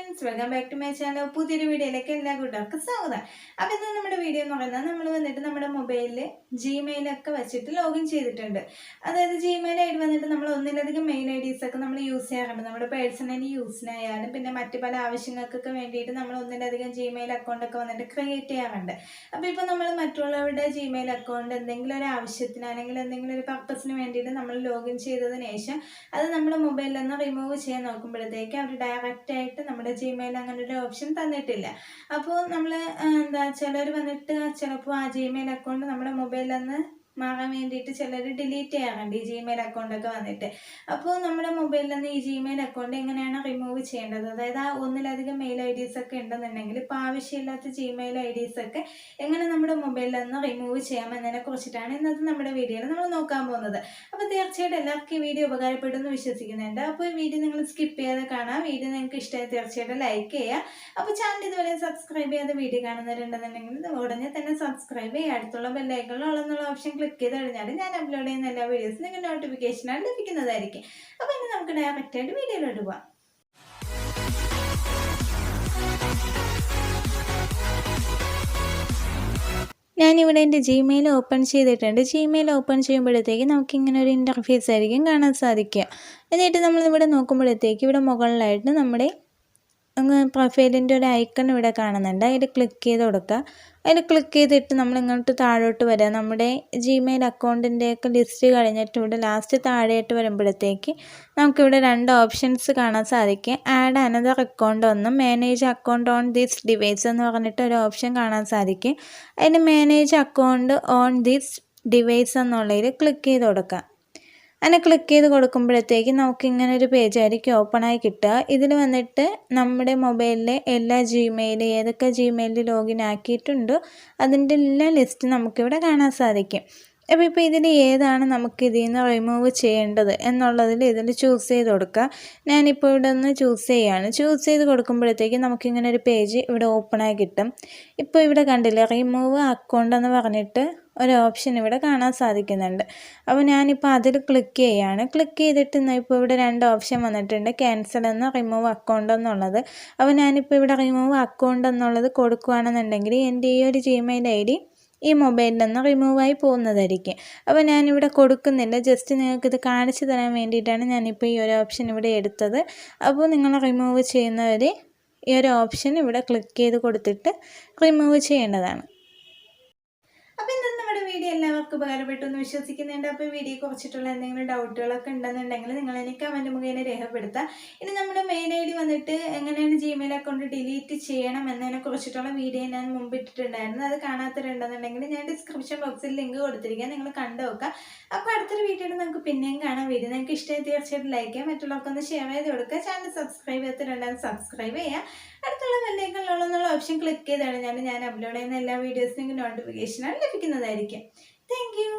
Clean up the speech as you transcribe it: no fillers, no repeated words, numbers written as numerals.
Friends, welcome back to my channel. പുതിയൊരു വീഡിയോയിലേക്ക് എല്ലാ കൂട്ടുകാർക്കും സ്വാഗതം. അപ്പോൾ ഇന്ന് നമ്മുടെ വീഡിയോ എന്ന് പറയുന്നത് നമ്മൾ വന്നിട്ട് നമ്മുടെ മൊബൈലിൽ ജിമെയിലൊക്കെ വെച്ചിട്ട് ലോഗിൻ ചെയ്തിട്ടുണ്ട്. അതായത് ജിമെയിൽ ഐ ഡി വന്നിട്ട് നമ്മൾ ഒന്നിലധികം മെയിൽ ഐ ഡീസ് ഒക്കെ നമ്മൾ യൂസ് ചെയ്യാറുണ്ട്. നമ്മുടെ പേഴ്സണൽ യൂസിനായാലും പിന്നെ മറ്റു പല ആവശ്യങ്ങൾക്കൊക്കെ വേണ്ടിയിട്ട് നമ്മൾ ഒന്നിലധികം ജിമെയിൽ അക്കൗണ്ടൊക്കെ വന്നിട്ട് ക്രിയേറ്റ് ചെയ്യാറുണ്ട്. അപ്പോൾ ഇപ്പോൾ നമ്മൾ മറ്റുള്ളവരുടെ ജിമെയിൽ അക്കൗണ്ട് എന്തെങ്കിലും ഒരു ആവശ്യത്തിന് അല്ലെങ്കിൽ എന്തെങ്കിലും ഒരു പർപ്പസിന് വേണ്ടിയിട്ട് നമ്മൾ ലോഗിൻ ചെയ്തതിന് ശേഷം അത് നമ്മുടെ മൊബൈലിൽ നിന്ന് റിമൂവ് ചെയ്യാൻ നോക്കുമ്പോഴത്തേക്ക് അവർ ഡയറക്റ്റ് ആയിട്ട് നമ്മുടെ ജിമെയിൽ അങ്ങനെ ഒരു ഓപ്ഷൻ തന്നിട്ടില്ല. അപ്പോൾ നമ്മൾ ചിലർ വന്നിട്ട് ചിലപ്പോൾ ആ ജിമെയിൽ അക്കൗണ്ട് നമ്മുടെ മൊബൈലിൽ നിന്ന് മാറാൻ വേണ്ടിയിട്ട് ചിലർ ഡിലീറ്റ് ചെയ്യാറുണ്ട് ഈ ജിമെയിൽ അക്കൗണ്ടൊക്കെ വന്നിട്ട്. അപ്പോൾ നമ്മുടെ മൊബൈലിൽ നിന്ന് ഈ ജിമെയിൽ അക്കൗണ്ട് എങ്ങനെയാണ് റിമൂവ് ചെയ്യേണ്ടത്, അതായത് ആ ഒന്നിലധികം മെയിൽ ഐ ഡീസ് ഒക്കെ ഉണ്ടെന്നുണ്ടെങ്കിൽ ഇപ്പോൾ ആവശ്യമില്ലാത്ത ജിമെയിൽ ഐ ഡീസ് ഒക്കെ എങ്ങനെ നമ്മുടെ മൊബൈലിൽ നിന്ന് റിമൂവ് ചെയ്യാമെന്നതിനെ കുറിച്ചിട്ടാണ് ഇന്നത്തെ നമ്മുടെ വീഡിയോയിൽ നമ്മൾ നോക്കാൻ പോകുന്നത്. അപ്പോൾ തീർച്ചയായിട്ടും എല്ലാവർക്കും ഈ വീഡിയോ ഉപകാരപ്പെടുമെന്ന് വിശ്വസിക്കുന്നുണ്ട്. അപ്പോൾ ഈ വീഡിയോ നിങ്ങൾ സ്കിപ്പ് ചെയ്യാതെ കാണാം. വീഡിയോ നിങ്ങൾക്ക് ഇഷ്ടമായി തീർച്ചയായിട്ടും ലൈക്ക് ചെയ്യുക. അപ്പോൾ ചാനൽ ഇതുവരെ സബ്സ്ക്രൈബ് ചെയ്യാതെ വീഡിയോ കാണുന്നവരുണ്ടെന്നുണ്ടെങ്കിൽ ഉടനെ തന്നെ സബ്സ്ക്രൈബ് ചെയ്യുക. അടുത്തുള്ള ബെല്ലൈക്കണിൽ ഉള്ള ഓപ്ഷൻ ക്ലിക്ക് ചെയ്ത് കഴിഞ്ഞാൽ ഞാൻ അപ്ലോഡ് ചെയ്യുന്ന എല്ലാ വീഡിയോസും നിങ്ങൾക്ക് നോട്ടിഫിക്കേഷനാണ് ലഭിക്കുന്നതായിരിക്കും. അപ്പോൾ ഇനി നമുക്ക് ഡയറക്റ്റായിട്ട് വീഡിയോയിലോട്ട് പോകാം. ഞാനിവിടെ എൻ്റെ ജിമെയിൽ ഓപ്പൺ ചെയ്തിട്ടുണ്ട്. ജിമെയിൽ ഓപ്പൺ ചെയ്യുമ്പോഴത്തേക്ക് നമുക്കിങ്ങനെ ഒരു ഇൻ്റർഫേസ് ആയിരിക്കും കാണാൻ സാധിക്കുക. എന്നിട്ട് നമ്മളിവിടെ നോക്കുമ്പോഴത്തേക്ക് ഇവിടെ മുകളിലായിട്ട് നമ്മുടെ പ്രൊഫൈലിൻ്റെ ഒരു ഐക്കൺ ഇവിടെ കാണുന്നുണ്ട്. അതിൽ ക്ലിക്ക് ചെയ്ത് കൊടുക്കുക. അതിൽ ക്ലിക്ക് ചെയ്തിട്ട് നമ്മൾ ഇങ്ങോട്ട് താഴോട്ട് വരിക. നമ്മുടെ ജിമെയിൽ അക്കൗണ്ടിൻ്റെയൊക്കെ ലിസ്റ്റ് കഴിഞ്ഞിട്ട് ഇവിടെ ലാസ്റ്റ് താഴെയായിട്ട് വരുമ്പോഴത്തേക്ക് നമുക്കിവിടെ രണ്ട് ഓപ്ഷൻസ് കാണാൻ സാധിക്കും. ആഡ് അനദർ അക്കൗണ്ട് ഒന്നും manage account on this device എന്ന് പറഞ്ഞിട്ട് ഒരു ഓപ്ഷൻ കാണാൻ സാധിക്കും. അതിന് manage account on this device എന്നുള്ളതിൽ ക്ലിക്ക് ചെയ്ത് കൊടുക്കുക. അങ്ങനെ ക്ലിക്ക് ചെയ്ത് കൊടുക്കുമ്പോഴത്തേക്ക് നമുക്കിങ്ങനെ ഒരു പേജായിരിക്കും ഓപ്പണായി കിട്ടുക. ഇതിൽ വന്നിട്ട് നമ്മുടെ മൊബൈലിലെ എല്ലാ ജിമെയിൽ ഏതൊക്കെ ജിമെയിലിൽ ലോഗിൻ ആക്കിയിട്ടുണ്ടോ അതിൻ്റെ എല്ലാ ലിസ്റ്റ് നമുക്കിവിടെ കാണാൻ സാധിക്കും. അപ്പോൾ ഇപ്പോൾ ഇതിൽ ഏതാണ് നമുക്ക് ഇതിൽ നിന്ന് റിമൂവ് ചെയ്യേണ്ടത് എന്നുള്ളതിൽ ഇതിൽ ചൂസ് ചെയ്ത് കൊടുക്കുക. ഞാനിപ്പോൾ ഇവിടെ ഒന്ന് ചൂസ് ചെയ്യുകയാണ്. ചൂസ് ചെയ്ത് കൊടുക്കുമ്പോഴത്തേക്ക് നമുക്കിങ്ങനെ ഒരു പേജ് ഇവിടെ ഓപ്പണായി കിട്ടും. ഇപ്പോൾ ഇവിടെ കണ്ടില്ലേ, റിമൂവ് അക്കൗണ്ട് എന്ന് പറഞ്ഞിട്ട് ഒരു ഓപ്ഷൻ ഇവിടെ കാണാൻ സാധിക്കുന്നുണ്ട്. അപ്പോൾ ഞാനിപ്പോൾ അതിൽ ക്ലിക്ക് ചെയ്യുകയാണ്. ക്ലിക്ക് ചെയ്തിട്ട് ഇപ്പോൾ ഇവിടെ രണ്ട് ഓപ്ഷൻ വന്നിട്ടുണ്ട്, ക്യാൻസൽ എന്ന റിമൂവ് അക്കൗണ്ട് എന്നുള്ളത്. അപ്പോൾ ഞാനിപ്പോൾ ഇവിടെ റിമൂവ് അക്കൗണ്ട് എന്നുള്ളത് കൊടുക്കുകയാണെന്നുണ്ടെങ്കിൽ എൻ്റെ ഈ ഒരു ജിമെയിൽ ഐ ഡി ഈ മൊബൈലിൽ നിന്ന് റിമൂവായി പോകുന്നതായിരിക്കും. അപ്പോൾ ഞാനിവിടെ കൊടുക്കുന്നില്ല, ജസ്റ്റ് നിങ്ങൾക്കിത് കാണിച്ചു തരാൻ വേണ്ടിയിട്ടാണ് ഞാനിപ്പോൾ ഈ ഒരു ഓപ്ഷൻ ഇവിടെ എടുത്തത്. അപ്പോൾ നിങ്ങൾ റിമൂവ് ചെയ്യുന്നവർ ഈ ഒരു ഓപ്ഷൻ ഇവിടെ ക്ലിക്ക് ചെയ്ത് കൊടുത്തിട്ട് റിമൂവ് ചെയ്യേണ്ടതാണ്. അപ്പോൾ ഇന്നത്തെ നമ്മുടെ വീഡിയോ എല്ലാവർക്കും ഉപകാരപ്പെട്ടു എന്ന് വിശ്വസിക്കുന്നുണ്ട്. അപ്പോൾ വീഡിയോ കുറിച്ചിട്ടുള്ള എന്തെങ്കിലും ഡൗട്ടുകളൊക്കെ ഉണ്ടെന്നുണ്ടെങ്കിൽ നിങ്ങൾ എനിക്ക് കമൻറ്റ് മുഖേന രേഖപ്പെടുത്താം. ഇനി നമ്മുടെ മെയിൽ ഐ ഡി വന്നിട്ട് എങ്ങനെയാണ് ജിമെയിൽ അക്കൗണ്ട് ഡിലീറ്റ് ചെയ്യണം എന്നതിനെ കുറിച്ചിട്ടുള്ള വീഡിയോ ഞാൻ മുമ്പ് ഇട്ടിട്ടുണ്ടായിരുന്നു. അത് കാണാത്തവരുണ്ടെന്നുണ്ടെങ്കിൽ ഞാൻ ഡിസ്ക്രിപ്ഷൻ ബോക്സിൽ ലിങ്ക് കൊടുത്തിരിക്കാം, നിങ്ങൾ കണ്ടു നോക്കുക. അപ്പോൾ അടുത്തൊരു വീഡിയോയിൽ നമുക്ക് പിന്നെയും കാണാൻ. വീഡിയോ നിങ്ങൾക്ക് ഇഷ്ടമായി തീർച്ചയായിട്ടും ലൈക്ക് ചെയ്യാം, മറ്റുള്ളവർക്കൊന്ന് ഷെയർ ചെയ്ത് കൊടുക്കുക. ചാനൽ സബ്സ്ക്രൈബ് ചെയ്തിട്ടുണ്ടെങ്കിൽ സബ്സ്ക്രൈബ് ചെയ്യുക. അടുത്തുള്ള ബെല്ലൈക്കണിലുള്ള ഓപ്ഷൻ ക്ലിക്ക് ചെയ്ത് കഴിഞ്ഞാൽ ഞാൻ അപ്ലോഡ് ചെയ്യുന്ന എല്ലാ വീഡിയോസിനും നോട്ടിഫിക്കേഷനാണ് ലഭിക്കുന്നതായിരിക്കും. Thank you.